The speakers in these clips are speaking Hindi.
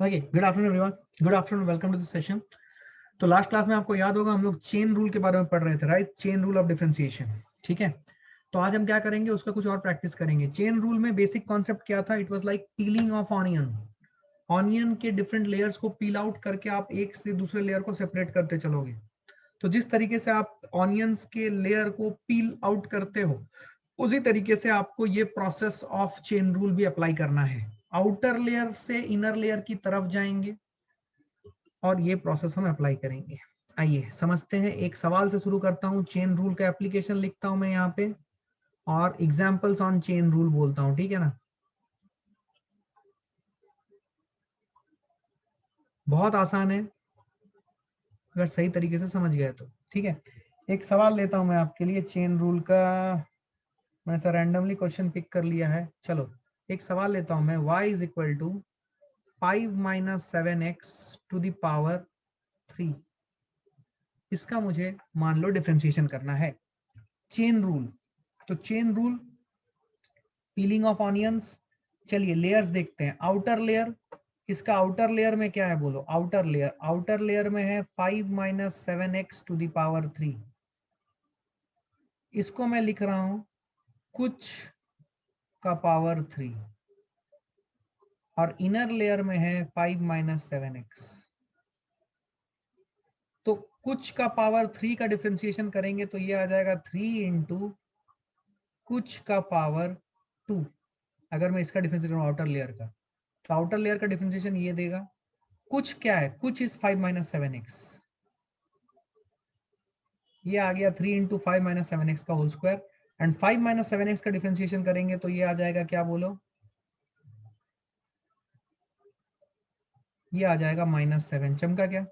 Okay, good afternoon everyone, good afternoon, welcome to this session. तो लास्ट क्लास में आपको याद होगा हम लोग चेन रूल के बारे में पढ़ रहे थे, right? Chain rule of differentiation. ठीक है, तो आज हम क्या करेंगे, उसका कुछ और प्रैक्टिस करेंगे। चेन रूल में बेसिक कॉन्सेप्ट क्या था? It was like piling of onion. Onion के डिफरेंट लेयर्स को पील आउट करके आप एक से दूसरे लेयर को सेपरेट करते चलोगे। तो जिस तरीके से आप ऑनियंस के लेयर को पील आउट करते हो, उसी तरीके से आपको ये प्रोसेस ऑफ चेन रूल भी अप्लाई करना है। आउटर लेयर से इनर लेयर की तरफ जाएंगे और ये प्रोसेस हम अप्लाई करेंगे। आइए समझते हैं। एक सवाल से शुरू करता हूं। चेन रूल का एप्लीकेशन लिखता हूं मैं यहाँ पे और एग्जांपल्स ऑन चेन रूल बोलता हूं, ठीक है ना? बहुत आसान है अगर सही तरीके से समझ गए तो। ठीक है, एक सवाल लेता हूं मैं आपके लिए चेन रूल का। मैंने ऐसा रैंडमली क्वेश्चन पिक कर लिया है। चलो एक सवाल लेता हूं मैं। y is equal to 5 minus 7x to the power 3। इसका मुझे मान लो डिफरेंशिएशन करना है। चेन रूल, तो chain rule peeling off onions. चलिए लेयर्स देखते हैं। आउटर लेयर, इसका आउटर लेयर में क्या है बोलो? आउटर लेयर, आउटर लेयर में है 5 minus 7x to the power 3। इसको मैं लिख रहा हूं कुछ का पावर 3, और इनर लेयर में है 5 माइनस 7x। तो कुछ का पावर 3 का डिफरेंशिएशन करेंगे तो ये आ जाएगा 3 इंटू कुछ का पावर 2। अगर मैं इसका डिफरेंशिएशन करूं आउटर लेयर का, तो आउटर लेयर का डिफरेंशिएशन ये देगा। कुछ क्या है? कुछ इज 5 माइनस 7x। ये आ गया 3 इंटू 5 माइनस 7x का whole square. And 5 minus 7x का डिफरेंशिएशन करेंगे तो ये आ जाएगा, क्या बोलो? ये आ जाएगा -7। चमका क्या?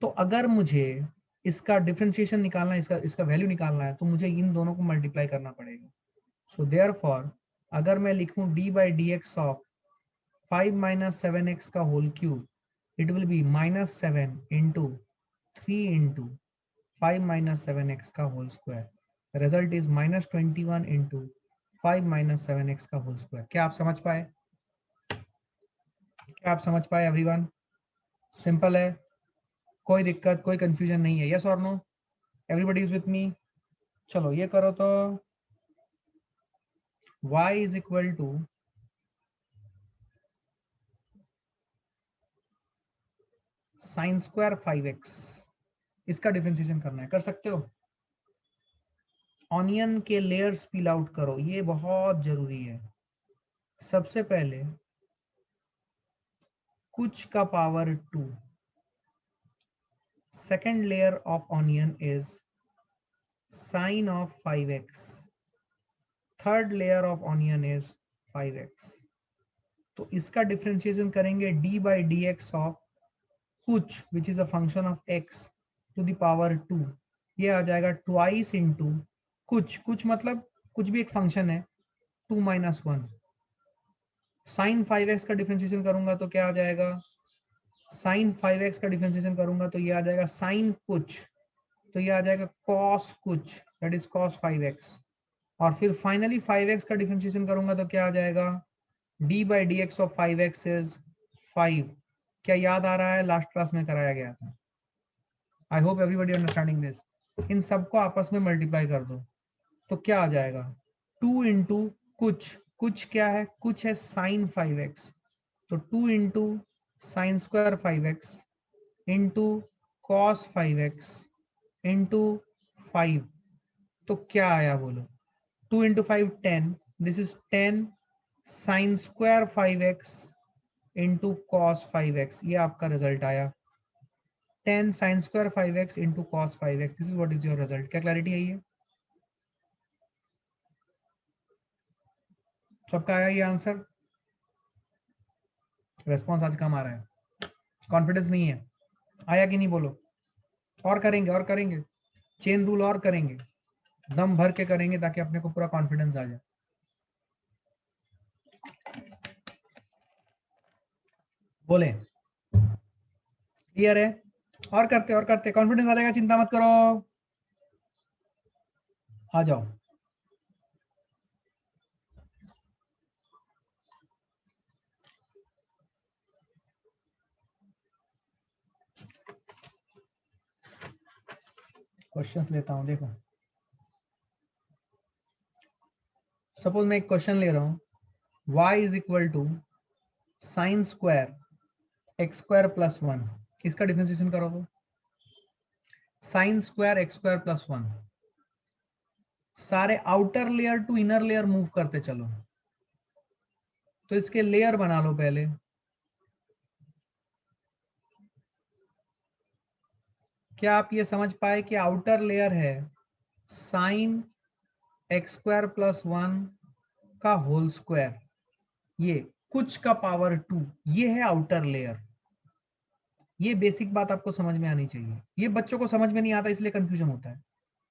तो अगर मुझे इसका डिफरेंशिएशन निकालना है, इसका वैल्यू निकालना है, तो मुझे इन दोनों को मल्टीप्लाई करना पड़ेगा। सो देयरफॉर अगर मैं लिखूं d by d x of 5 minus 7x का whole cube, it will be -7 into 3 into 5 minus 7x का whole square. Result is -21 into 5 minus 7x का होल स्क्वायर। क्या आप समझ पाए? क्या आप समझ पाए एवरीवन? सिंपल है, कोई दिक्कत, कोई कंफ्यूजन नहीं है। यस और no? Everybody is with me? चलो ये करो तो y is equal to sine square 5x। इसका डिफरेंशिएशन करना है, कर सकते हो? ऑनियन के लेयर्स पील आउट करो, ये बहुत जरूरी है। सबसे पहले कुछ का power 2। Second layer of onion is sine of 5x। Third layer of onion is 5x। तो इसका डिफरेंशिएशन करेंगे d by d x of कुछ which is a function of x to the power 2। ये आ जाएगा ट्वाइस इंटू कुछ मतलब कुछ भी एक फंक्शन है, 2 माइनस 1। साइन 5x का डिफरेंशिएशन करूंगा तो क्या आ जाएगा? साइन 5x का डिफरेंशिएशन करूंगा तो ये आ जाएगा साइन कुछ, तो ये आ जाएगा कॉस कुछ, दैट इज कॉस 5x। और फिर फाइनली 5x का डिफरेंशिएशन करूंगा तो क्या आ जाएगा? d by d x of 5x is 5। क्या याद आ रहा है? लास्ट क्लास में कराया गया था। I hope everybody understanding this. इन सबको आपस में मल्टीप्लाई कर दो तो क्या आ जाएगा? 2 इंटू कुछ क्या है? कुछ है साइन 5x, तो 2 into sign square 5x into cos 5x into 5। तो क्या आया बोलो? 2 into 5 10, this is 10 sign square 5x into cos 5x। ये आपका रिजल्ट आया, 10 sign square 5x into cos 5x। This is what is your result. क्या क्लैरिटी है? ये सबका आया ये आंसर? रेस्पॉन्स आज कम आ रहा है, कॉन्फिडेंस नहीं है। आया कि नहीं बोलो? और करेंगे और करेंगे, चेन रूल और करेंगे, दम भर के करेंगे ताकि अपने को पूरा कॉन्फिडेंस आ जाए। बोले क्लियर है? और करते, कॉन्फिडेंस आ जाएगा, चिंता मत करो। आ जाओ। क्वेश्चंस लेता हूं, देखो सपोज मैं एक क्वेश्चन ले रहा हूं, y is equal to sine square x square plus 1, इसका डिफरेंशिएशन करो तो sine square x square plus 1, सारे outer layer to inner layer move करते चलो, तो इसके लेयर बना लो पहले। क्या आप ये समझ पाए कि आउटर लेयर है साइन एक्स स्क्वायर प्लस 1 का होल स्क्वायर, ये कुछ का पावर 2, ये है आउटर लेयर। ये बेसिक बात आपको समझ में आनी चाहिए, ये बच्चों को समझ में नहीं आता इसलिए कंफ्यूजन होता है।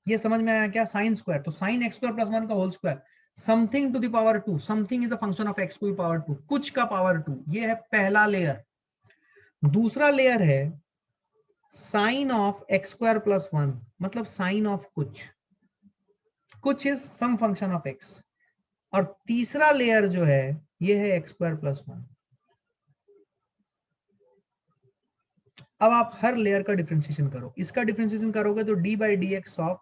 ये समझ में आया क्या? साइन स्क्वायर, तो साइन एक्स स्क्वायर प्लस 1 का whole square, something to the power 2, something is a function of x to the power 2, कुछ का पावर 2, ये है पहला लेयर। दूसरा लेयर है sine of x square plus 1, मतलब साइन ऑफ कुछ is some function of x. और तीसरा लेयर जो है ये है एक्स स्क्वायर प्लस 1। अब आप हर लेयर का डिफरेंशिएशन करो, इसका डिफरेंशिएशन करोगे तो d by d x of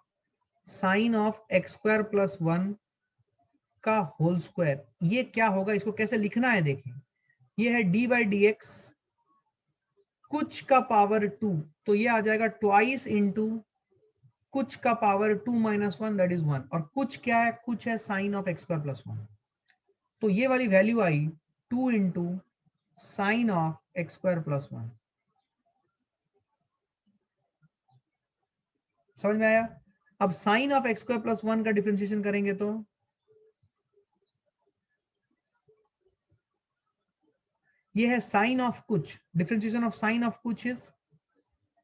sine of x square plus 1 का होल स्क्वायर, ये क्या होगा, इसको कैसे लिखना है देखिए, ये है डी बाई डी एक्स कुछ का पावर 2, तो ये आ जाएगा ट्वाइस इंटू कुछ का पावर 2 माइनस 1 दैट इज 1, और कुछ क्या है, कुछ है sine of x square plus 1, तो ये वाली वैल्यू आई 2 into sine of x square plus 1। समझ में आया? अब sine of x square plus 1 का डिफरेंशिएशन करेंगे तो ये है साइन ऑफ कुछ, डिफरेंशिएशन ऑफ साइन ऑफ कुछ इज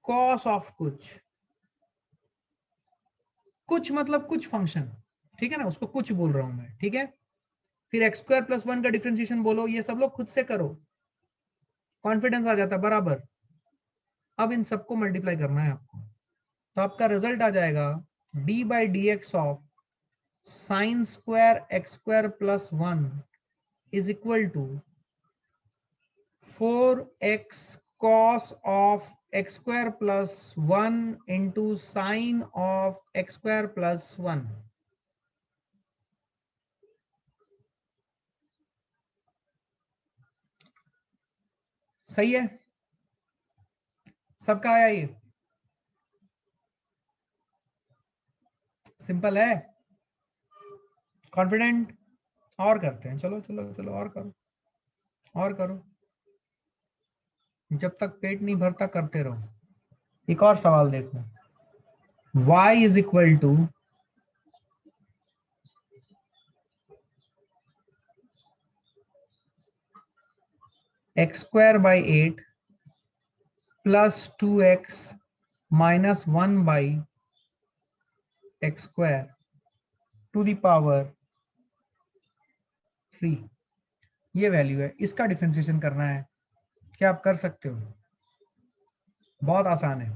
कॉस ऑफ कुछ मतलब कुछ फंक्शन, ठीक है ना, उसको कुछ बोल रहा हूं मैं, ठीक है। फिर एक्स स्क्वायर प्लस 1 का डिफरेंशिएशन बोलो, ये सब लोग खुद से करो, कॉन्फिडेंस आ जाता है बराबर। अब इन सबको मल्टीप्लाई करना है आपको, तो आपका रिजल्ट आ जाएगा d by d x of sine square x square plus 1 is equal to 4x cos of x square plus 1 into sine of x square plus 1। सही है? सबका आया? ये सिंपल है, कॉन्फिडेंट? और करते हैं, चलो चलो चलो और करो, और करो, जब तक पेट नहीं भरता करते रहो। एक और सवाल देखो, y is equal to x square by 8 plus 2x minus 1 by x square to the power 3, ये वैल्यू है, इसका डिफरेंशिएशन करना है। क्या आप कर सकते हो? बहुत आसान है।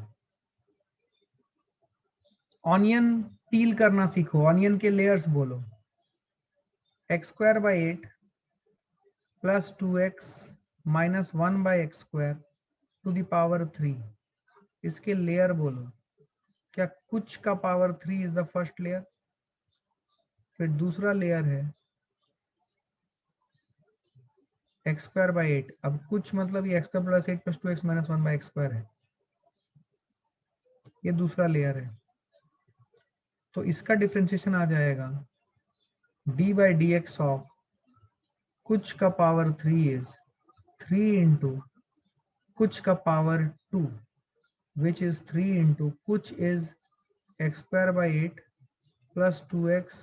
ऑनियन पील करना सीखो, ऑनियन के लेयर्स बोलो, x square by 8 plus 2x minus 1 by x square to the power 3, इसके लेयर बोलो। क्या कुछ का power 3 is the first layer, फिर दूसरा लेयर है एक्स स्क्वायर बाई 8, अब कुछ मतलब ये x square plus 8 plus 2x minus 1 by x square है, ये दूसरा लेयर है। तो इसका डिफरेंशिएशन आ जाएगा d by d x of कुछ का पावर 3 इज 3 इंटू कुछ का पावर 2 which is 3 into कुछ is x square by 8 plus 2x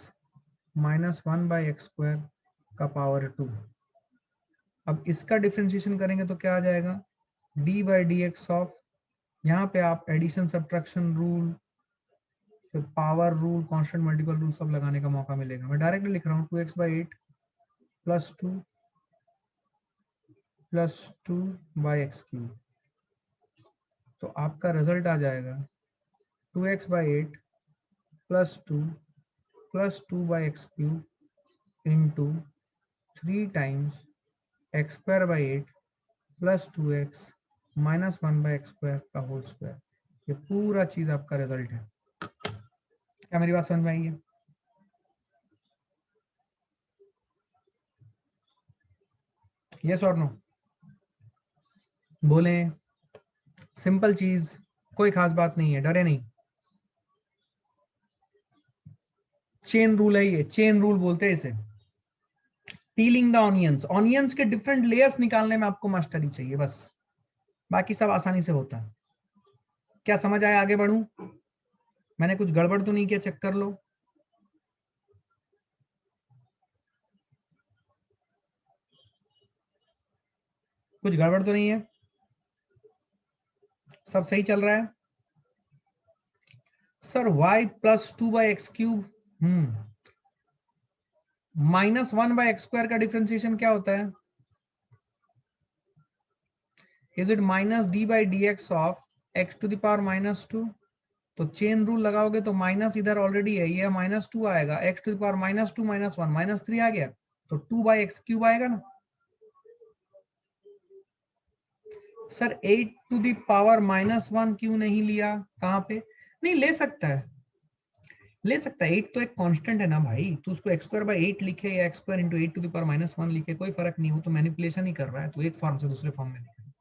minus 1 by x square का पावर 2। अब इसका डिफरेंशिएशन करेंगे तो क्या आ जाएगा, d by dx ऑफ, यहाँ पे आप एडिशन सब्ट्रैक्शन रूल, फिर power rule, constant multiple rule सब लगाने का मौका मिलेगा। मैं डायरेक्टली लिख रहा हूँ 2x by 8 plus 2 plus 2 by x cube, तो आपका रिजल्ट आ जाएगा 2x by 8 plus 2 plus 2 by x cube into 3 times x square by 8 plus 2x minus 1 by x square का होल स्क्वायर, ये पूरा चीज आपका रिजल्ट है। क्या मेरी बात समझ में आई है? यस और नो बोले। सिंपल चीज, कोई खास बात नहीं है, डरे नहीं। चेन रूल है ये, चेन रूल बोलते हैं इसे। पीलिंग द ऑनियंस, ऑनियंस के डिफरेंट लेयर्स निकालने में आपको मास्टरी चाहिए बस, बाकी सब आसानी से होता है। क्या समझ आया? आगे बढ़ूं? मैंने कुछ गड़बड़ तो नहीं किया? चेक कर लो। कुछ गड़बड़ तो नहीं है? सब सही चल रहा है? Sir y plus 2/x³ -1/x² का डिफरेंशिएशन क्या होता है? Is it -d/dx of x⁻²? तो चेन रूल लगाओगे तो माइनस इधर ऑलरेडी है, ये -2 आएगा, x⁻² -2 -1 -3 आ गया, तो 2/x³ आएगा ना। सर 8⁻⁻1 क्यों नहीं लिया? कहां पे? नहीं ले सकता है, ले सकता है। 8 तो एक कांस्टेंट है ना भाई, तो उसको x²/8 लिखे या x²×8⁻1 लिखे, कोई फर्क नहीं, हो तो मैनिपुलेशन ही कर रहा है, तो एक फॉर्म से दूसरे फॉर्म में लिखे।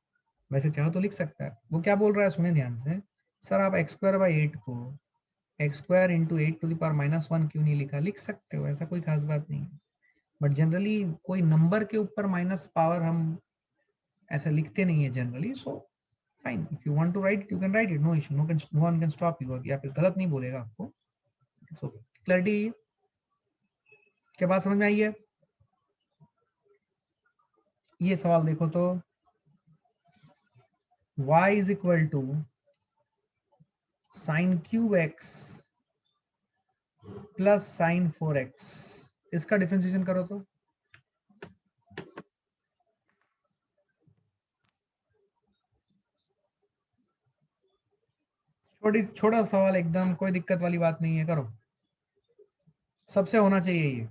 वैसे चाहो तो लिख सकता है। वो क्या बोल रहा है सुने ध्यान से। सर आप x²/8 को x²×8⁻1 क्यों नहीं लिखा? लिख सकते हो, ऐसा कोई खास बात नहीं है। बट जनरली कोई नंबर के ऊपर माइनस पावर हम ऐसा लिखते नहीं है generally. So fine, if you want to write you can write it, no issue, no one can stop you, या फिर गलत नहीं बोलेगा आपको। सो क्लैरिटी, क्या बात समझ में आई है? ये सवाल देखो तो, y is equal to sin³ x plus sin4x, इसका डिफरेंशिएशन करो तो। छोटा सवाल एकदम, कोई दिक्कत वाली बात नहीं है, करो। सबसे होना चाहिए ये।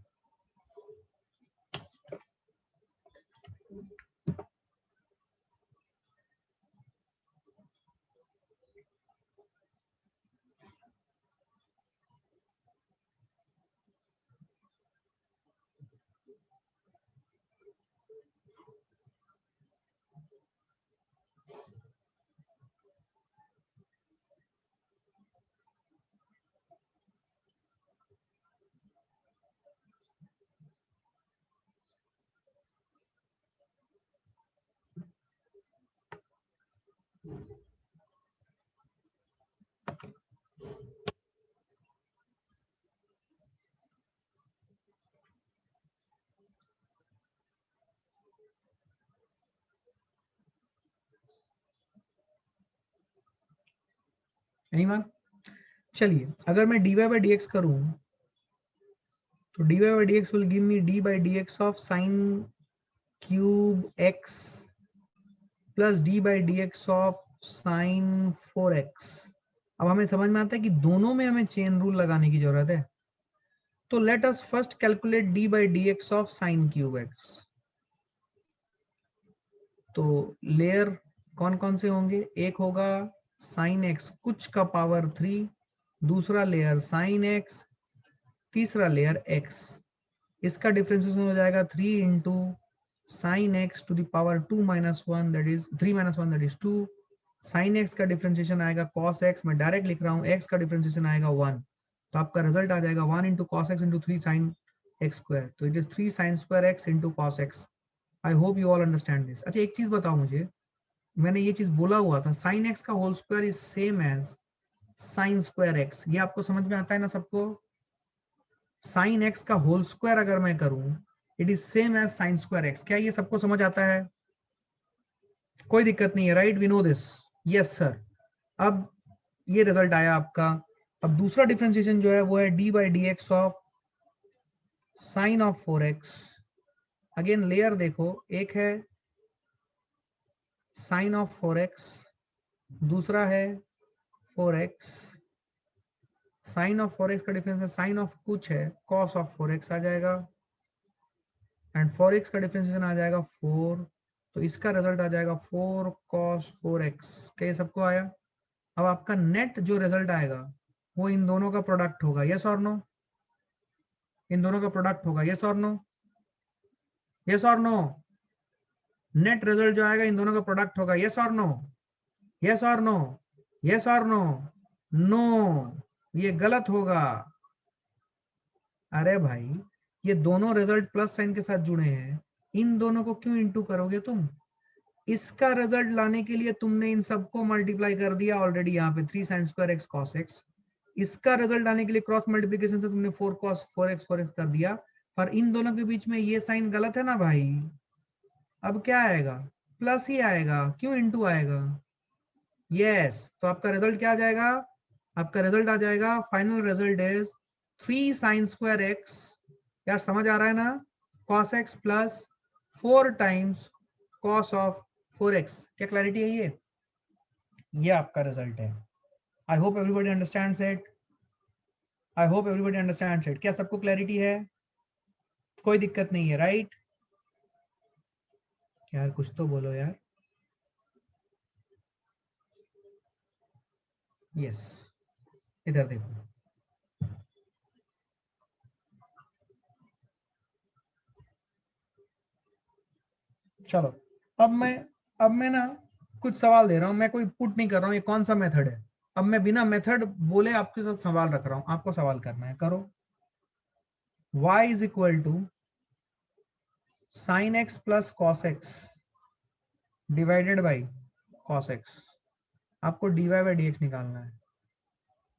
एनीवन? चलिए, अगर मैं dy/dx करूं तो dy/dx will give me d/dx of sin³ x plus d/dx of sin4x। अब हमें समझ में आता है कि दोनों में हमें चेन रूल लगाने की जरूरत है। तो let us first calculate d/dx of sin³x। तो लेयर कौन कौन से होंगे? एक होगा sin x कुछ का पावर 3, दूसरा लेयर sin x, तीसरा लेयर x। इसका डिफरेंशिएशन हो जाएगा 3 इंटू sin x to the power 2 - 1 that is 3 - 1 that is 2। sin x का डिफरेंशिएशन आएगा cos x, मैं डायरेक्ट लिख रहा हूँ, x का डिफरेंशिएशन आएगा 1, तो आपका रिजल्ट आ जाएगा 1 into cos x into 3 sin x², तो it is 3 sin² x into cos x। I hope you all understand this. अच्छा एक चीज बताओ मुझे, मैंने ये चीज बोला हुआ था, sin x का whole square is same as sin² x, ये आपको समझ में आता है ना सबको? sin x का होल स्क्वायर अगर मैं करूं, it is same as sin² x। क्या ये सबको समझ आता है? कोई दिक्कत नहीं है, right? We know this. Yes sir. अब ये रिजल्ट आया आपका। अब दूसरा डिफरेंशिएशन जो है वो है d/dx of sine of 4x। Again layer देखो, एक है साइन ऑफ 4x, दूसरा है 4x। साइन ऑफ 4x का डिफरेंस है साइन ऑफ कुछ है, कॉस ऑफ 4x आ जाएगा, एंड 4x का डिफरेंशिएशन आ जाएगा 4, तो इसका रिजल्ट आ जाएगा 4 cos 4x। क्या ये सबको आया? अब आपका नेट जो रिजल्ट आएगा वो इन दोनों का प्रोडक्ट होगा, यस और नो? इन दोनों का प्रोडक्ट होगा, यस और नो? यस और नो? नेट रिजल्ट जो आएगा इन दोनों का प्रोडक्ट होगा, यस और नो? यस और नो? यस और नो? नो, ये गलत होगा। अरे भाई, ये दोनों रिजल्ट प्लस साइन के साथ जुड़े हैं, इन दोनों को क्यों इंटू करोगे तुम? इसका रिजल्ट लाने के लिए तुमने इन सबको मल्टीप्लाई कर दिया ऑलरेडी, यहाँ पे 3 sign square x cos x. इसका रिजल्ट लाने के लिए क्रॉस मल्टीप्लिकेशन से तुमने 4 cos 4x कर दिया, पर इन दोनों के बीच में ये साइन गलत है ना भाई। अब क्या आएगा? प्लस ही आएगा, क्यों इंटू आएगा? यस, तो आपका रिजल्ट क्या आ जाएगा? आपका रिजल्ट आ जाएगा, final result is 3 sign square x, यार समझ आ रहा है ना, cos x plus 4 times cos of 4x। क्या क्लैरिटी है? ये आपका रिजल्ट है। आई hope everybody understands it. I hope everybody understands it. क्या सबको क्लैरिटी है? कोई दिक्कत नहीं है, राइट? यार कुछ तो बोलो यार। यस, इधर देखो। चलो, अब मैं ना कुछ सवाल दे रहा हूं, मैं कोई पुट नहीं कर रहा हूं, ये कौन सा मेथड है। अब मैं बिना मेथड बोले आपके साथ सवाल रख रहा हूं, आपको सवाल करना है, करो। y is equal to sine x plus cos x divided by cos x. आपको dy बाई डी एक्स निकालना है।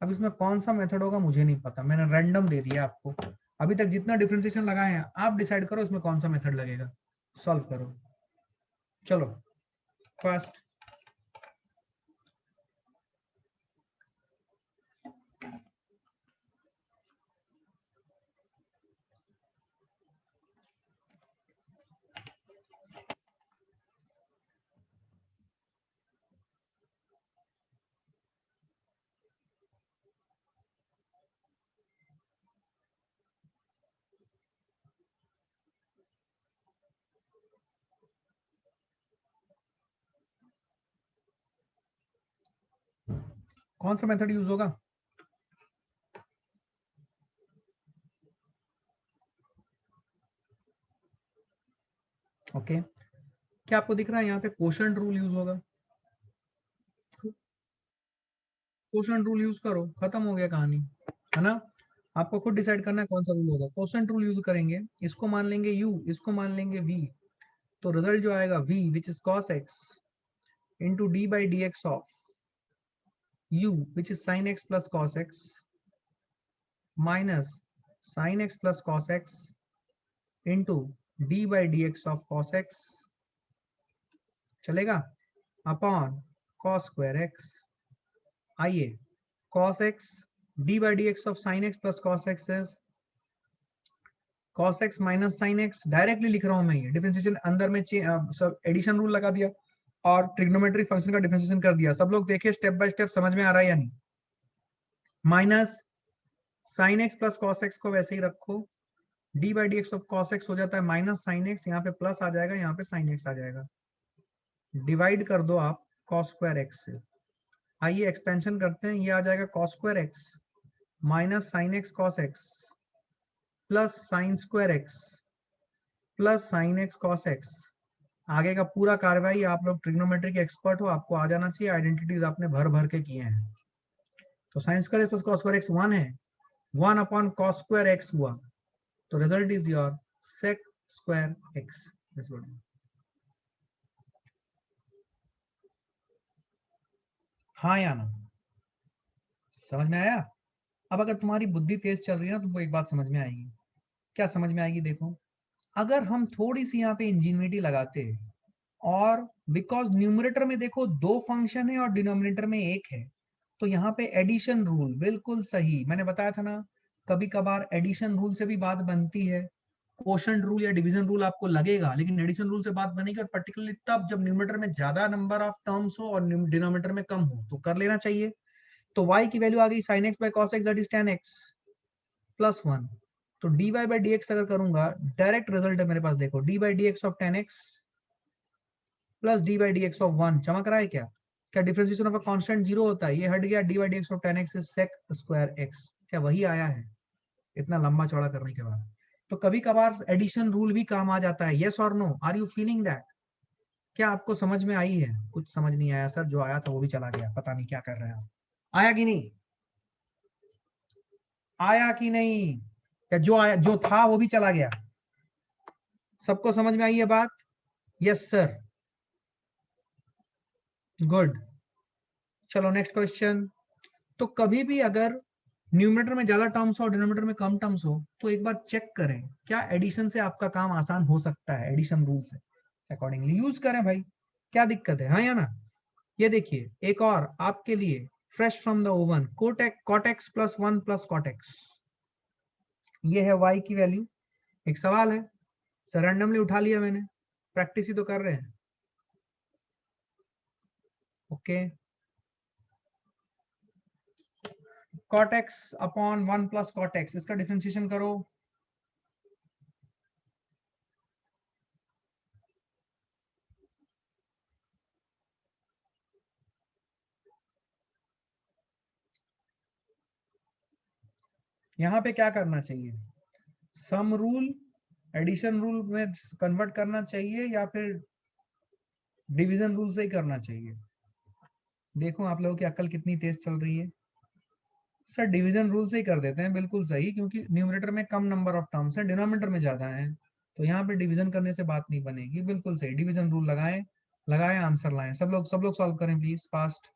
अब इसमें कौन सा मेथड होगा मुझे नहीं पता, मैंने रैंडम दे दिया आपको। अभी तक जितना डिफरेंशिएशन लगाए हैं आप डिसाइड करो इसमें कौन सा मेथड लगेगा, सॉल्व करो। चलो, फर्स्ट कौन सा मेथड यूज होगा? ओके, क्या आपको दिख रहा है यहाँ पे क्वोशंट रूल यूज होगा? क्वोशंट रूल यूज करो, खत्म हो गया कहानी, है ना? आपको खुद डिसाइड करना है कौन सा रूल होगा। क्वोशंट रूल यूज करेंगे, इसको मान लेंगे u, इसको मान लेंगे v, तो रिजल्ट जो आएगा v which is cos x into d by d x of u which is sin x plus cos x minus sin x plus cos x into d by d x of cos x, चलेगा, अपॉन cos स्क्वायर x। आइए, cos x d by dx of sin x plus cos x is cos x minus sin x। Directly लिख रहा हूं मैं, ये डिफरेंशिएशन अंदर में सब एडिशन रूल लगा दिया और ट्रिग्नोमेट्री फंक्शन का डिफरेंशिएशन कर दिया। सब लोग देखिए स्टेप बाय स्टेप, समझ में आ रहा है या नहीं? Minus sin x plus cos x को वैसे ही रखो, d by dx of cos x हो जाता है माइनस sin x, यहाँ पे प्लस आ जाएगा, यहाँ पे sin x आ जाएगा, डिवाइड कर दो आप cos स्क्वायर x से। आइए एक्सपेंशन करते हैं, ये आ जाएगा cos square x minus sin x cos x plus sign square x plus sine x cos x. आगे का पूरा कार्रवाई, आप लोग ट्रिग्नोमेट्री के एक्सपर्ट हो, आपको आ जाना चाहिए, आइडेंटिटीज आपने भर भर के किए हैं। तो sine square x plus cos square x 1 है, 1 अपॉन कॉस स्क्वायर एक्स हुआ, तो result is your sec square x. हाँ या ना? समझ में आया? अब अगर तुम्हारी बुद्धि तेज चल रही है ना, तुमको एक बात समझ में आएगी। क्या समझ में आएगी? देखो, अगर हम थोड़ी सी यहाँ पे इंजीनियरिटी लगाते, और बिकॉज न्यूमरेटर में देखो 2 फंक्शन है और डिनोमिनेटर में 1 है, तो यहाँ पे एडिशन रूल बिल्कुल सही। मैंने बताया था ना, कभी कभार एडिशन रूल से भी बात बनती है, क्वोशंट रूल या डिवीजन रूल आपको लगेगा, लेकिन एडिशन रूल से बात बनेगी, और पर्टिकुलरली तब जब न्यूमरेटर में ज्यादा नंबर ऑफ टर्म्स हो और डिनोमिनेटर में कम हो, तो कर लेना चाहिए। तो y की वैल्यू आ गई sin x by cos x that is tan x plus 1। तो dy by dx अगर करूंगा, डायरेक्ट रिजल्ट है मेरे पास, देखो dy by dx of tan x plus D by d x of 1, चमक रहा है क्या? क्या differentiation of a constant zero होता है? ये हट गया, dy dx of tan x is sec square x, क्या वही आया है इतना लंबा चौड़ा करने के बाद? तो कभी कभार एडिशन रूल भी काम आ जाता है। यस और no, are you feeling that? क्या आपको समझ में आई है? कुछ समझ नहीं आया सर, जो आया था वो भी चला गया, पता नहीं क्या कर रहे हैं आप। आया कि नहीं? आया कि नहीं? या जो आया, जो था वो भी चला गया? सबको समझ में आई है बात? Yes sir, good. चलो नेक्स्ट क्वेश्चन। तो कभी भी अगर न्यूमरेटर में ज्यादा टर्म्स हो और डिनोमिनेटर में कम टर्म्स हो, तो एक बार चेक करें क्या एडिशन से आपका काम आसान हो सकता है। एडिशन रूल से अकॉर्डिंगली यूज करें भाई, क्या दिक्कत है? हाँ या ना? ये देखिए एक और आपके लिए fresh from the oven, cortex plus one plus cortex, ये है y की वैल्यू। एक सवाल है सर, रैंडमली उठा लिया मैंने, प्रैक्टिस ही तो कर रहे हैं। Okay, cortex upon one plus cortex, इसका डिफरेंशिएशन करो। यहाँ पे क्या करना चाहिए? सम रूल एडिशन रूल में कन्वर्ट करना चाहिए या फिर डिवीजन रूल से ही करना चाहिए? देखो आप लोगों की अक्ल कितनी तेज चल रही है। सर डिवीजन रूल से ही कर देते हैं, बिल्कुल सही, क्योंकि न्यूमरेटर में कम नंबर ऑफ टर्म्स है, डिनोमिनेटर में ज्यादा है, तो यहाँ पे डिवीजन करने से बात नहीं बनेगी। बिल्कुल सही, डिवीजन रूल लगाएं, लगाएं, आंसर लाएं। सब लोग सॉल्व करें प्लीज, फास्ट।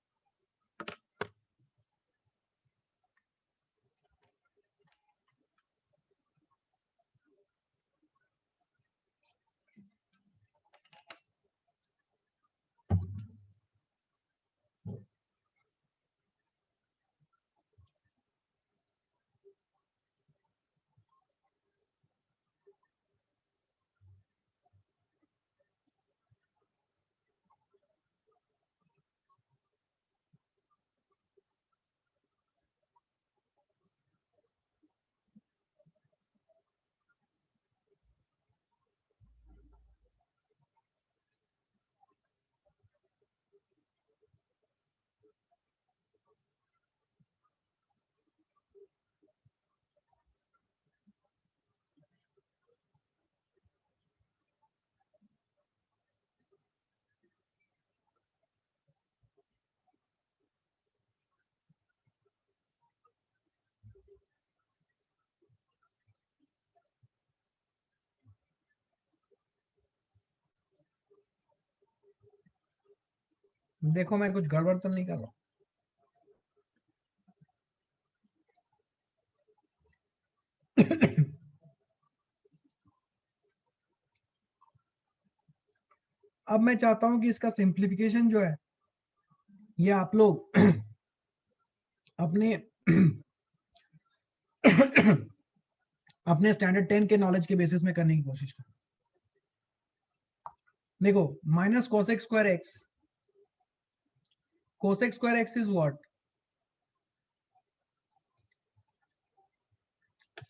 देखो मैं कुछ गड़बड़ तो नहीं कर रहा। अब मैं चाहता हूं कि इसका सिंप्लीफिकेशन जो है ये आप लोग अपने अपने स्टैंडर्ड 10 के नॉलेज के बेसिस में करने की कोशिश करो। देखो minus cosec square x, cosec square x is what?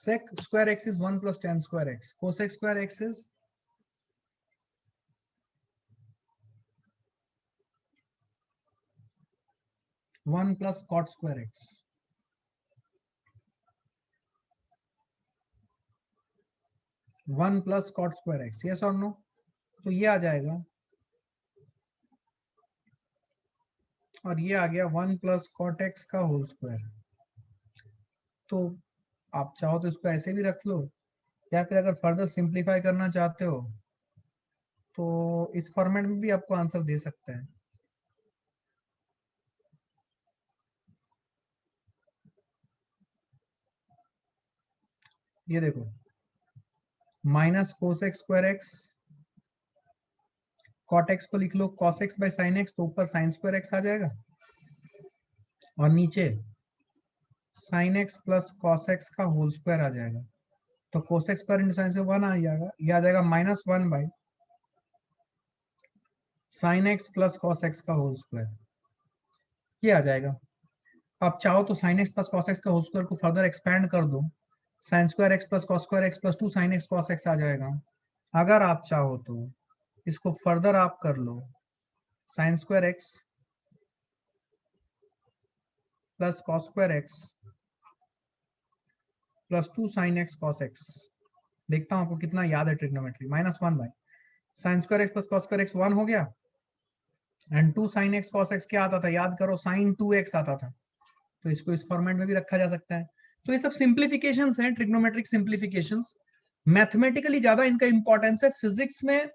sec square x is 1 plus tan square x. Cosec square x is 1 plus cot square x. One plus cot square x, yes और नो? तो ये आ जाएगा, और ये आ गया 1 प्लस कॉट एक्स का होल स्क्वायर। तो आप चाहो तो इसको ऐसे भी रख लो, या फिर अगर फर्दर सिंप्लीफाई करना चाहते हो तो इस फॉर्मेट में भी आपको आंसर दे सकते हैं। ये देखो minus cosec square x, cot x को लिख लो cos x by sine x, तो ऊपर साइन स्क्वायर एक्स आ जाएगा और नीचे sine x plus cos x का होल स्क्वायर आ जाएगा। तो कोसेक स्क्वायर इंटू साइन से 1 आ जाएगा, ये आ जाएगा minus 1 by sine x plus cos x का होल स्क्वायर, ये आ जाएगा। आप चाहो तो sine x plus cos x का होल स्क्वायर को फर्दर एक्सपैंड कर दो, sine square x plus cos square x plus 2 sine x cos x आ जाएगा। अगर आप चाहो तो इसको फर्दर आप कर लो, sine square x plus cos square x plus 2 sine x cos x. देखता हूं आपको कितना याद है trigonometry. -1 by sine square x plus cos square x 1 हो गया, and 2 sine x cos x क्या आता था, याद करो, साइन 2x आता था। तो इसको इस फॉर्मेट में भी रखा जा सकता है। तो ये सब सिंप्लीफिकेशंस हैं, ट्रिग्नोमेट्रिक सिंप्लीफिकेशंस। मैथमेटिकली ज्यादा इनका इंपॉर्टेंस है, फिजिक्स में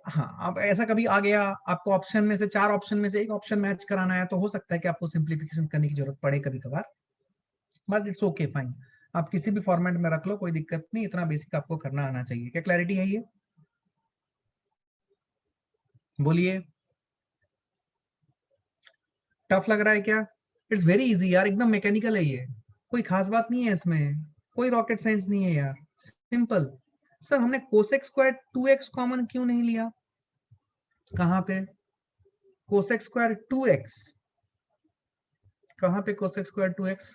हाँ, अब ऐसा कभी आ गया आपको ऑप्शन में से 4 ऑप्शन में से एक ऑप्शन मैच कराना है, तो हो सकता है कि आपको सिंप्लीफिकेशन करने की जरूरत पड़े कभी कभार, बट इट्स ओके फाइन। आप किसी भी फॉर्मेट में रख लो, कोई दिक्कत नहीं, इतना बेसिक आपको करना आना चाहिए। क्या क्लैरिटी है ये? बोलिए। टफ लग रहा है क्या? इट्स वेरी इजी यार, एकदम मैकेनिकल है ये, कोई खास बात नहीं है इसमें, कोई रॉकेट साइंस नहीं है यार, सिंपल। सर हमने कोसेक स्क्वायर 2x कॉमन क्यों नहीं लिया? कहां पे कोसेक स्क्वायर 2x? कहां पे कोसेक स्क्वायर 2x?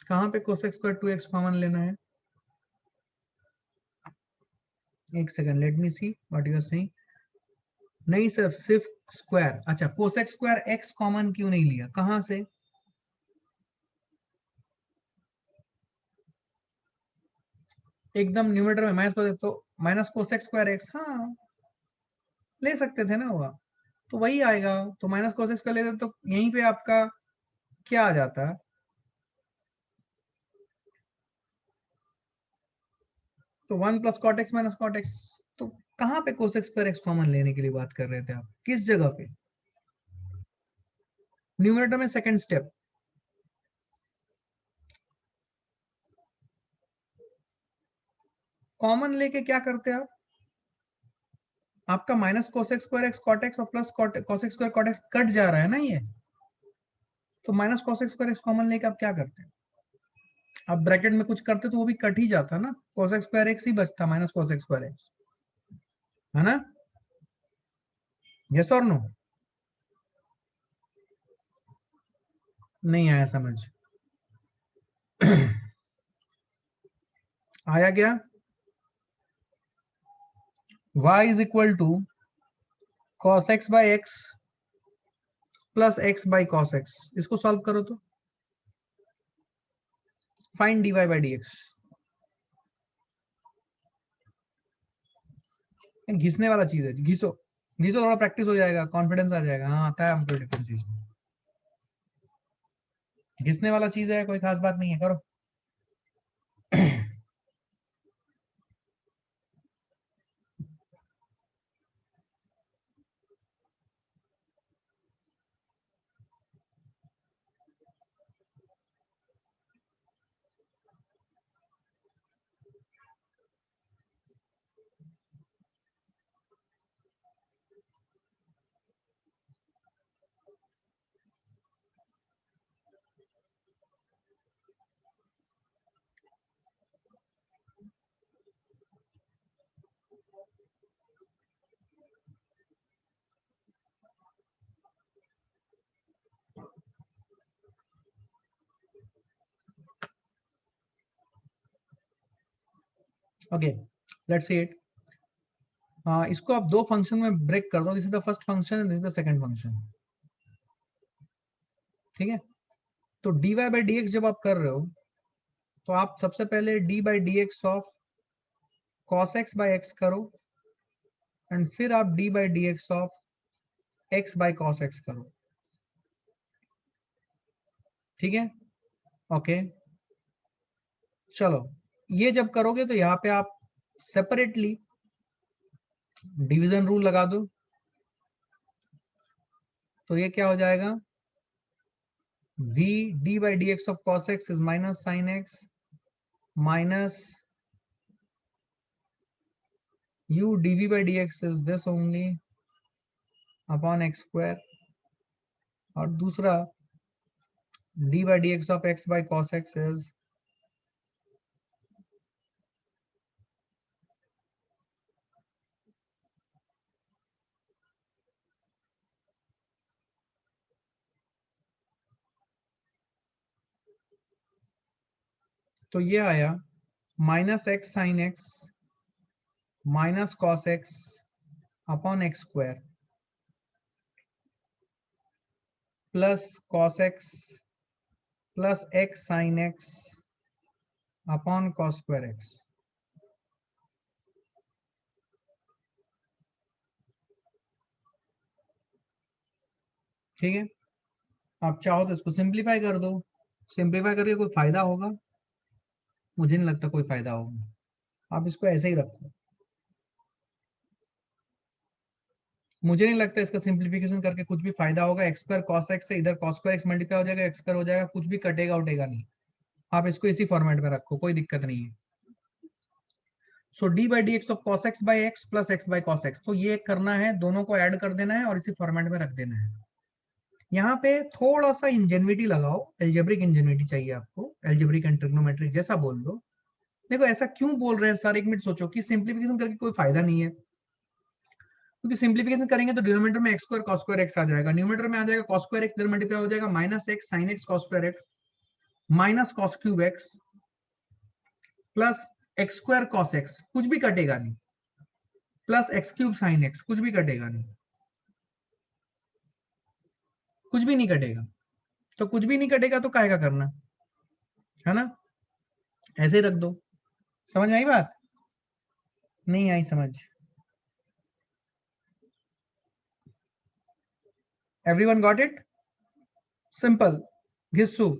कहां पे कोसेक स्क्वायर 2x कॉमन लेना है? एक second, let me see what you are saying. नहीं सर, सिर्फ स्क्वायर। अच्छा, कोसेक स्क्वायर x कॉमन क्यों नहीं लिया, कहां से? एकदम न्यूमरेटर में माइनस को दे तो माइनस कोसेक स्क्वायर x, हाँ ले सकते थे ना वो, तो वही आएगा। तो माइनस कोसेक स्क्वायर लेते तो यहीं पे आपका क्या आ जाता है, तो 1 plus cot x minus cot x. तो कहां पे कोसेक स्क्वायर एक्स कॉमन लेने के लिए बात कर रहे थे आप, किस जगह पे? न्यूमरेटर में सेकंड स्टेप। कॉमन लेके क्या करते हैं आप? आपका minus cosec square x cot x और plus cosec square cot x कट जा रहा है ना ये, तो minus cosec square x common लेके आप क्या करते हैं? आप ब्रैकेट में कुछ करते तो वो भी कट ही जाता ना, कोसेक स्क्वायर एक्स ही बचता, माइनस कोसेक स्क्वायर एक्स, है ना? यस और नो? नहीं आया समझ? आया क्या? y is equal to cos x by x plus x by cos x. इसको सॉल्व करो तो find dy by d x. घिसने वाला चीज है, घिसो घिसो, थोड़ा प्रैक्टिस हो जाएगा, कॉन्फिडेंस आ जाएगा। हाँ आता है हमको डिफरेंशिएशन, घिसने वाला चीज है, कोई खास बात नहीं है, करो। Okay, let's see it. इसको आप दो फंक्शन में ब्रेक कर दो, this is the first function, this is the second function, ठीक है? तो dy बाई डी एक्स जब आप कर रहे हो, तो आप सबसे पहले d by d x of cos x by x करो, एंड फिर आप d by d x of x by cos x करो, ठीक है? ओके, चलो ये जब करोगे तो यहाँ पे आप सेपरेटली डिवीजन रूल लगा दो, तो ये क्या हो जाएगा, v d by d x of cos x is minus sine x minus u dv by dx is this only upon x square, और दूसरा d by dx of x by cos x is तो ये आया minus x sine x minus cos x upon x square, plus cos x plus x sine x upon cos square x. ठीक है, आप चाहो तो इसको सिंप्लीफाई कर दो, सिंप्लीफाई करके कोई फायदा होगा? मुझे नहीं लगता कोई फायदा होगा, आप इसको ऐसे ही रखो। मुझे नहीं लगता इसका सिंप्लीफिकेशन करके कुछ भी फायदा होगा। एक्स स्क्वायर कॉस एक्स से इधर कॉस स्क्वायर एक्स मल्टीप्लाई हो जाएगा, एक्स स्क्वायर हो जाएगा, कुछ भी कटेगा उटेगा नहीं। आप इसको इसी फॉर्मेट में रखो, कोई दिक्कत नहीं है। So d by d x of cos x by x plus x by cos x, तो ये करना है, दोनों को ऐड कर देना है और इसी फॉर्मेट में रख देना है। यहाँ पे थोड़ा सा इंजेन्युइटी लगाओ, एल्जेब्रिक इंजेन्युइटी चाहिए आपको, एल्जेब्रिक एंड ट्रिग्नोमेट्रिक जैसा बोल दो। देखो ऐसा क्यों बोल रहे हैं सर, एक मिनट सोचो कि सिंप्लीफिकेशन करके कोई फायदा नहीं है, क्योंकि सिंप्लीफिकेशन करेंगे तो डिनोमिनेटर में x square cos square x आ जाएगा, न्यूमरेटर में आ जाएगा कॉस स्क्वायर एक्स, इधर मल्टीप्लाई हो जाएगा minus x sine x cos square x minus cos cube x plus x square cos x, कुछ भी कटेगा नहीं, plus x cube sine x, कुछ भी कटेगा नहीं, कुछ भी नहीं कटेगा। तो कुछ भी नहीं कटेगा तो काहे का करना है ना, ऐसे ही रख दो। समझ आई बात? नहीं आई समझ? Everyone got it? सिंपल। घिस्सू।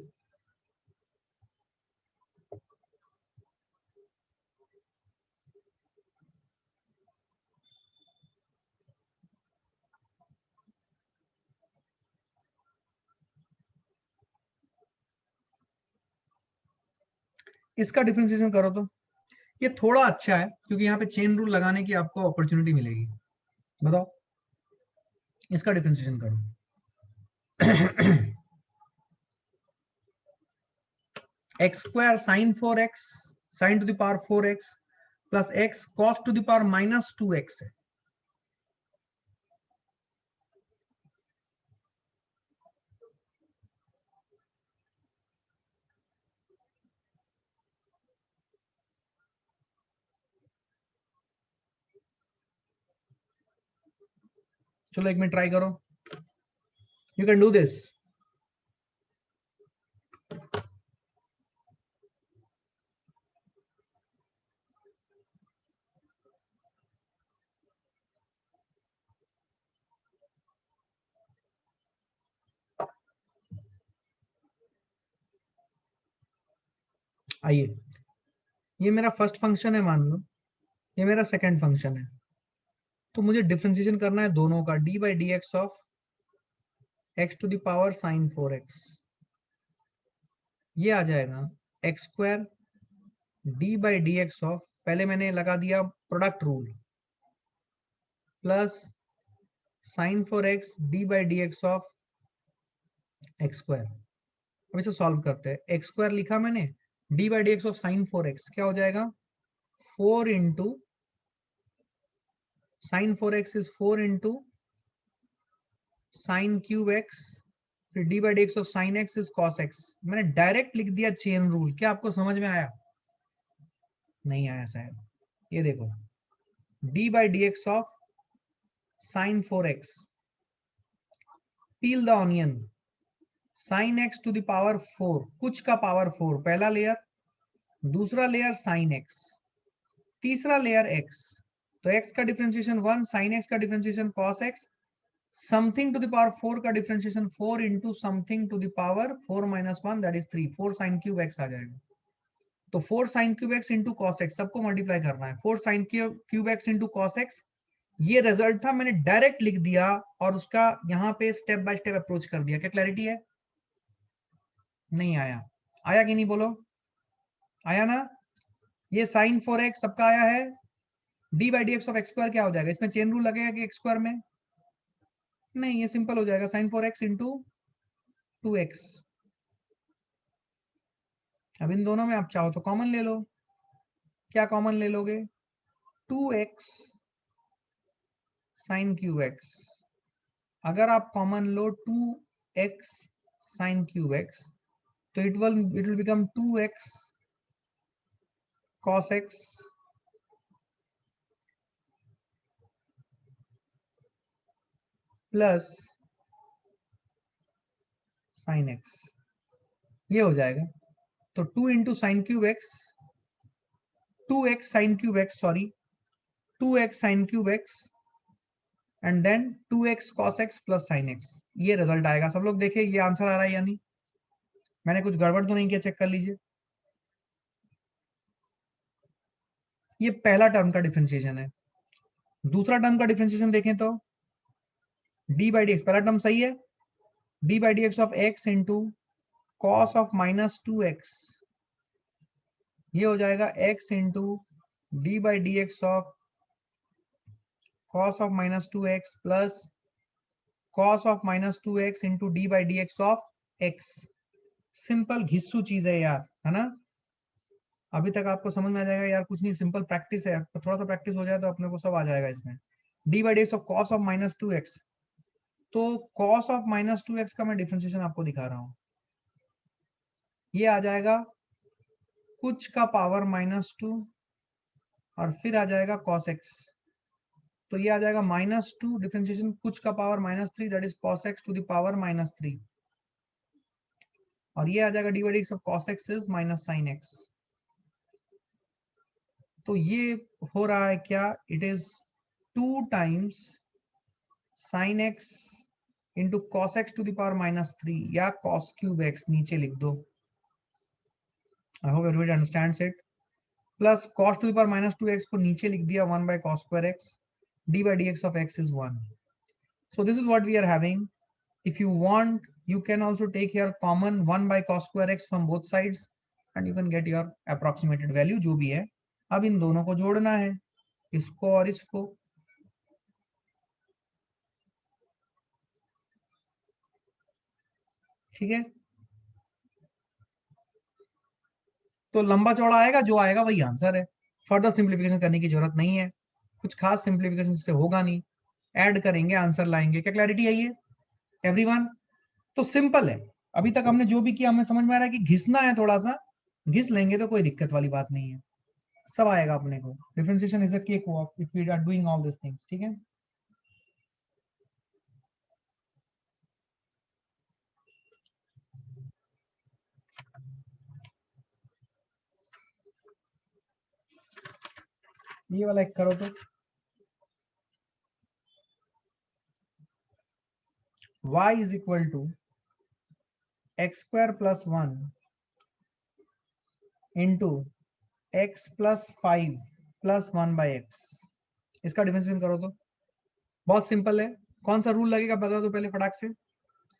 इसका डिफरेंशिएशन करो तो ये थोड़ा अच्छा है, क्योंकि यहाँ पे चेन रूल लगाने की आपको अपॉर्चुनिटी मिलेगी। बताओ, इसका डिफरेंशिएशन करो। X square sine 4x sign to the power 4x plus x cos two the power minus 2x है। चलो एक मिनट ट्राई करो, यू कैन डू दिस। आइए, ये मेरा फर्स्ट फंक्शन है मान लो, ये मेरा सेकंड फंक्शन है, तो मुझे डिफरेंशिएशन करना है दोनों का, d by d x of x to the power sine 4x, ये आ जाएगा x square d by d x of, पहले मैंने लगा दिया product rule, plus sine 4x d by d x of x square. अब इसे सॉल्व करते हैं, एक्स स्क्वायर लिखा मैंने, d by d x of sine 4x क्या हो जाएगा, 4 into sine 4x is 4 into sine cube x, फिर D by d x of sine x is cos x. मैंने डायरेक्ट लिख दिया चेन रूल, क्या आपको समझ में आया? नहीं आया शायद। ये देखो, d by d x of sine 4x, peel the onion, sine x to the power 4, कुछ का पावर 4, पहला लेयर, दूसरा लेयर साइन एक्स, तीसरा लेयर एक्स, तो एक्स का डिफरेंशिएशन 1, साइन एक्स का differentiation cos x, something to the power 4 का differentiation 4 into something to the power 4 minus 1 that is 3, 4 sine cube x आ जाएगा। तो 4 sine cube x into cos x सबको मल्टीप्लाई करना है, 4 sine cube x into cos x, ये रिजल्ट था, मैंने डायरेक्ट लिख दिया और उसका यहाँ पे स्टेप बाय स्टेप अप्रोच कर दिया। क्या क्लैरिटी है? नहीं आया? आया कि नहीं बोलो, आया ना? ये साइन 4x सबका आया है, d by d x of x square क्या हो जाएगा, इसमें चेन रूल लगेगा कि एक्स स्क्वायर में? नहीं, ये सिंपल हो जाएगा, साइन 4x इंटू 2x। अब इन दोनों में आप चाहो तो कॉमन ले लो, क्या कॉमन ले लोगे, 2x साइन क्यूब एक्स, अगर आप कॉमन लो 2x साइन क्यूब एक्स तो it will become 2x cos x plus sine x, ये हो जाएगा। तो 2 into sine cube x, 2x sine cube x, sorry 2x sine cube x and then 2x cos x plus sine x, ये रिजल्ट आएगा। सब लोग देखिए ये आंसर आ रहा है या नहीं, मैंने कुछ गड़बड़ तो नहीं किया, चेक कर लीजिए। ये पहला टर्म का डिफरेंशिएशन है। दूसरा टर्म का डिफरेंशिएशन देखें तो डी बाई डी एक्स, पहला टर्म सही है, d by d x of x into cos of minus 2x, ये हो जाएगा x into d by d x of cos of minus 2x plus cos of minus 2x into d by d x of x। Simple घिस्सू चीज है यार, है ना। अभी तक आपको समझ में आ जाएगा यार, कुछ नहीं, सिंपल प्रैक्टिस है, थोड़ा सा प्रैक्टिस हो जाए तो अपने को सब आ जाएगा इसमें। D by d x of cos of minus 2x, तो कॉस ऑफ माइनस 2x का मैं डिफरेंशिएशन आपको दिखा रहा हूं, ये आ जाएगा कुछ का पावर -2 और फिर आ जाएगा cos x, तो ये आ जाएगा -2 डिफरेंशिएशन कुछ का power -3, that is cos x to the power -3, और ये आ जाएगा d by d x of cos x is minus sine x। तो ये हो रहा है क्या, it is 2 times sine x into cos x to the power -3 या cos क्यूब x, नीचे लिख दो। I hope everybody understands it. Plus cos to the power -2x को नीचे लिख दिया 1 by cos square x, d by dx of x is 1. So this is what we are having. If you want, you can also take here common 1 by cos square x from both sides and you can get your approximated value जो भी है। अब इन दोनों को जोड़ना है, इसको और इसको, ठीक है। तो लंबा चौड़ा आएगा, जो आएगा वही आंसर है, फर्दर सिंप्लीफिकेशन करने की जरूरत नहीं है, कुछ खास सिंप्लीफिकेशन से होगा नहीं, ऐड करेंगे आंसर लाएंगे। क्या क्लैरिटी है ये एवरीवन? तो सिंपल है, अभी तक हमने जो भी किया हमें समझ में आ रहा है कि घिसना है, थोड़ा सा घिस लेंगे तो कोई दिक्कत वाली बात नहीं है, सब आएगा अपने को। Differentiation is a cake walk if we are doing all this things, ठीक है। ये वाला एक करो तो, y is equal to x square plus 1 into x plus 5 plus 1 by x, इसका डिफरेंशिएशन करो तो बहुत सिंपल है। कौन सा रूल लगेगा बता दो पहले फटाक से,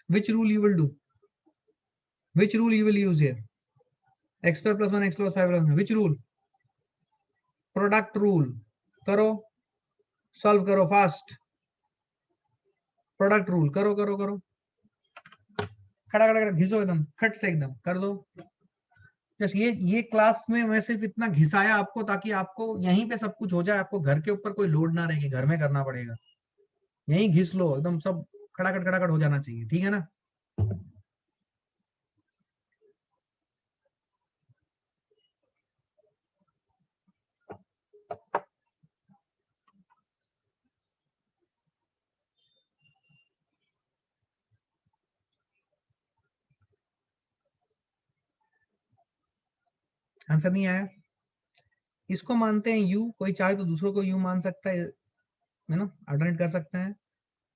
which rule you will do, which rule you will use here, x square plus 1 x plus 5 plus 1, which rule, product rule, करो सॉल्व करो फास्ट, प्रोडक्ट रूल करो करो करो, खड़ा खड़ा घिसो एकदम खट से एकदम कर दो। जस्ट ये क्लास में मैं सिर्फ इतना घिसाया आपको ताकि आपको यहीं पे सब कुछ हो जाए, आपको घर के ऊपर कोई लोड ना रहे कि घर में करना पड़ेगा, यहीं घिस लो एकदम, सब खड़ाखट हो जाना चाहिए, ठीक है ना। आंसर नहीं आया, इसको मानते हैं u, कोई चाहे तो दूसरों को u मान सकता है ना, अल्टरनेट कर सकते हैं।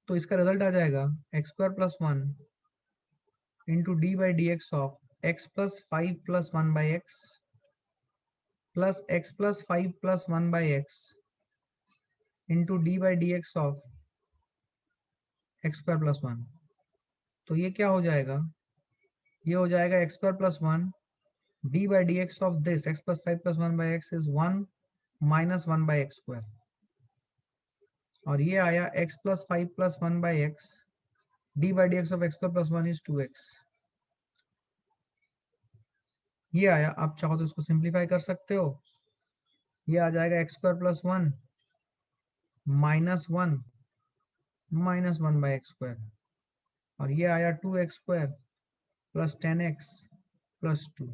तो इसका रिजल्ट आ जाएगा x square plus 1 into d by d x of x plus 5 plus 1 by x plus x plus 5 plus 1 by x into d by d x of x square plus 1। तो ये क्या हो जाएगा, ये हो जाएगा x square plus 1 D by d x of this x plus 5 plus 1 by x is 1 minus 1 by x square, और ये आया x plus 5 plus 1 by x D by d x of x square plus 1 is 2x, ये आया। आप चाहो तो इसको सिंप्लीफाई कर सकते हो, ये आ जाएगा x square plus 1 minus 1 minus 1 by x square, और ये आया 2x square plus 10x plus 2।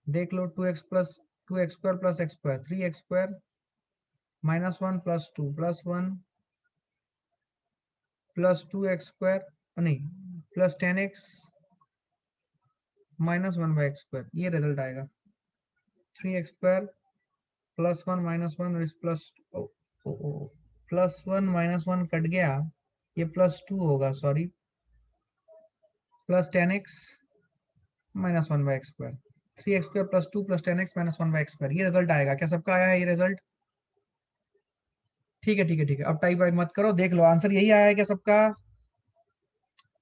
देख लो 2x square plus x square 3x square minus 1 plus 2 plus 1 plus 2x square नहीं, प्लस 10x माइनस 1/x², ये रिजल्ट आएगा। 3x² plus 1 minus 1 plus plus 1 minus 1 cut गया, ये +2 होगा, sorry, plus 10x minus 1/x², 3x² plus 2 plus 10x minus 1/x², ये रिजल्ट आएगा। क्या सबका आया है ये रिजल्ट? ठीक है ठीक है ठीक है। अब टाइप वाइप मत करो, देख लो आंसर यही आया है क्या सबका?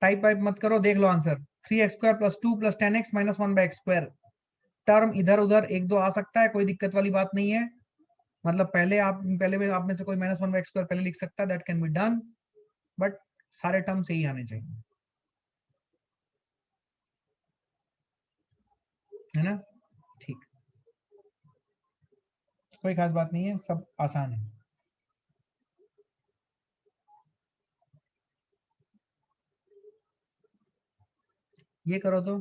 टाइप वाइप मत करो, देख लो answer. 3x² plus 2 plus 10x minus 1/x²। Term इधर उधर एक दो आ सकता है, कोई दिक्कत वाली बात नहीं है। मतलब पहले में आप में से कोई माइनस 1/x² पहले लिख सकता है, that can be done, but सारे टर्म सही आने चाहिए, है ना? ठीक, कोई खास बात नहीं है, सब आसान है। ये करो तो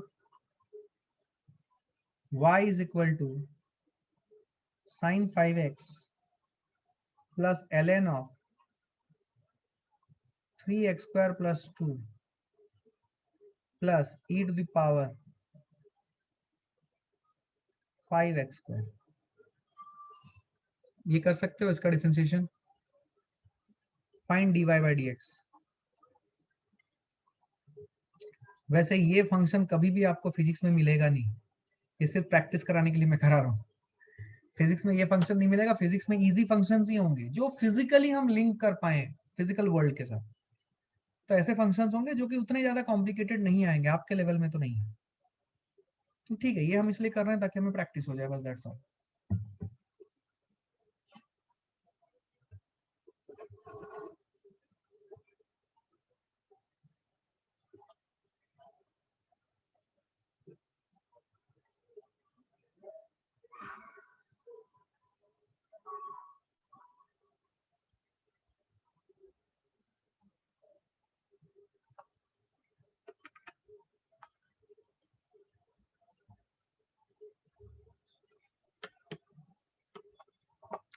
y is equal to sin 5x plus ln of 3x² plus 2 plus e to the power 5x²। ये कर सकते हो इसका differentiation, find dy by dx। वैसे ये फंक्शन कभी भी आपको फिजिक्स में मिलेगा नहीं, ये सिर्फ प्रैक्टिस कराने के लिए मैं करा रहा हूँ। फिजिक्स में ये फंक्शन नहीं मिलेगा, फिजिक्स में इजी फंक्शंस ही होंगे जो फिजिकली हम लिंक कर पाए फिजिकल वर्ल्ड के साथ। तो ऐसे फंक्शंस होंगे जो कि उतने ज्यादा कॉम्प्लिकेटेड नहीं आएंगे, आपके लेवल में तो नहीं है। तो ठीक है, ये हम इसलिए कर रहे हैं ताकि हमें प्रैक्टिस हो जाए, बस दैट्स ऑल।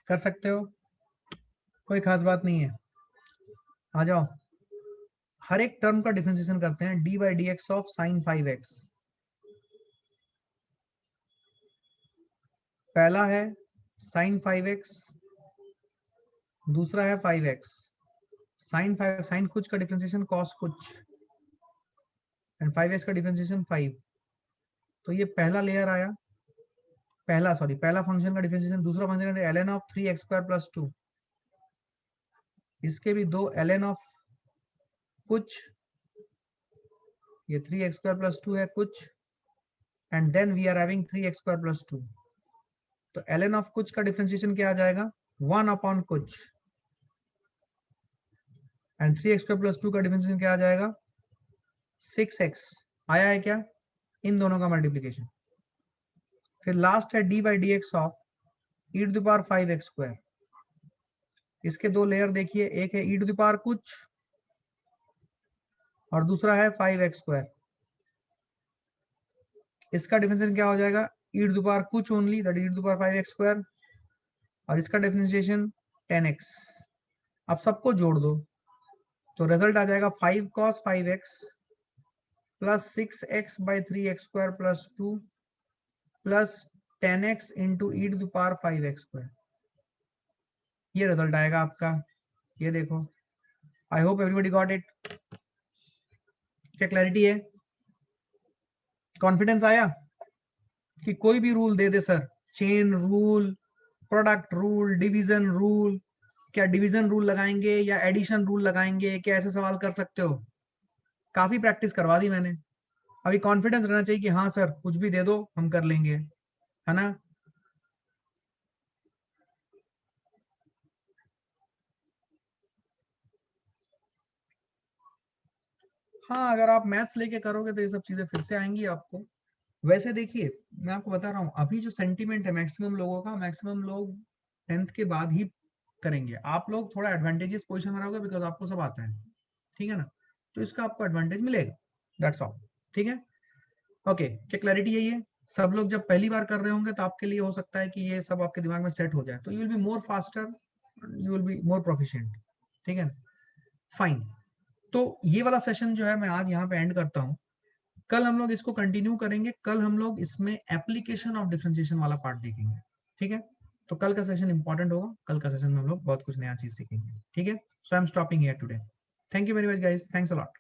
कर सकते हो, कोई खास बात नहीं है। आ जाओ, हर एक टर्म का डिफरेंशिएशन करते हैं। D by d x of sign 5x, पहला है साइन 5x, दूसरा है 5x। साइन कुछ का डिफरेंशिएशन कॉस कुछ, एंड 5x का डिफरेंशिएशन 5। तो ये पहला लेयर आया, पहला फंक्शन का डिफरेंशिएशन। दूसरा फंक्शन है ln ऑफ 3x² प्लस 2, इसके भी दो ln ऑफ कुछ, ये 3x² प्लस 2 है कुछ, and then we are having 3x² plus 2। तो ln ऑफ कुछ का डिफरेंशिएशन क्या आ जाएगा? 1 अपॉन कुछ, एंड 3x² प्लस 2 का डिफरेंशिएशन क्या आ जाएगा? 6x। आया है क्या? इन दोनों का मल्टीप्लीकेशन। फिर लास्ट है d by d x of e to the power 5x²। इसके दो लेयर देखिए, एक है ई टू द पावर कुछ और दूसरा है 5x²। इसका डिफरेंशिएशन क्या हो जाएगा? ई टू द पावर कुछ only, that e to the power 5x², और इसका डिफरेंशिएशन 10x। अब सबको जोड़ दो तो रिजल्ट आ जाएगा 5 cos 5x plus 6x by 3x² plus 2 plus 10x into e to the power 5x²। ये रिजल्ट आएगा आपका, ये देखो। I hope everybody got it. क्या क्लैरिटी है? कॉन्फिडेंस आया कि कोई भी रूल दे दे sir, chain rule, product rule, division rule, क्या डिवीजन रूल लगाएंगे या एडिशन रूल लगाएंगे, क्या ऐसे सवाल कर सकते हो? काफी प्रैक्टिस करवा दी मैंने, अभी कॉन्फिडेंस रहना चाहिए कि हाँ सर कुछ भी दे दो हम कर लेंगे, है ना? हाँ, अगर आप मैथ्स लेके करोगे तो ये सब चीजें फिर से आएंगी आपको। वैसे देखिए, मैं आपको बता रहा हूँ, अभी जो सेंटीमेंट है मैक्सिमम लोगों का, मैक्सिमम लोग 10th के बाद ही करेंगे। आप लोग थोड़ा एडवांटेजेस पोजीशन में रहोगे बिकॉज आपको सब आता है, ठीक है ना? तो इसका आपको एडवांटेज मिलेगा, दैट्स ऑल। ठीक है, ओके। क्या क्लैरिटी यही है? सब लोग जब पहली बार कर रहे होंगे तो आपके लिए हो सकता है कि ये सब आपके दिमाग में सेट हो जाए, तो you will be more faster, you will be more proficient. ठीक है, फाइन। तो ये वाला सेशन जो है मैं आज यहाँ पे एंड करता हूँ। कल हम लोग इसको कंटिन्यू करेंगे, कल हम लोग इसमें एप्लीकेशन ऑफ डिफरेंशिएशन वाला पार्ट देखेंगे, ठीक है। तो कल का सेशन इंपॉर्टेंट होगा, कल का सेशन में हम लोग बहुत कुछ नया चीज सीखेंगे, ठीक है। So I am stopping here today. Thank you very much guys, thanks a lot.